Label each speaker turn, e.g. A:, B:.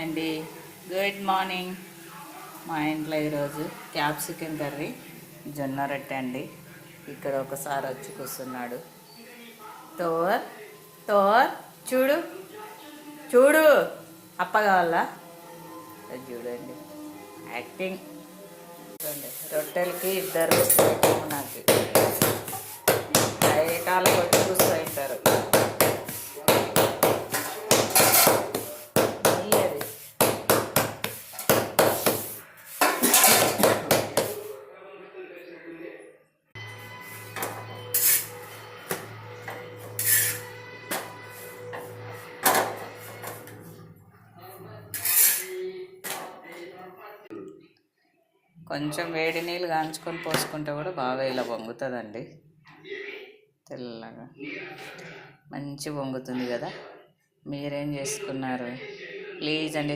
A: అండి, good morning. మా ఇంట్లో ఈరోజు క్యాప్సికమ్ కర్రీ, జొన్న రొట్టె అండి. ఇక్కడ ఒకసారి వచ్చి కూర్చున్నాడు. తోర్ తోర్ చూడు చూడు, అప్ప కావాలా? చూడండి, యాక్టింగ్. చూడండి, రొట్టెలకి ఇద్దరు నాకు కాళ్ళకి వచ్చి కూర్చుంటారు. కొంచెం వేడి నీళ్ళు కాంచుకొని పోసుకుంటే కూడా బాగా ఇలా పొంగుతుందండి. తెల్లగా మంచి పొంగుతుంది కదా. మీరేం చేసుకున్నారు? ప్లీజ్ అండి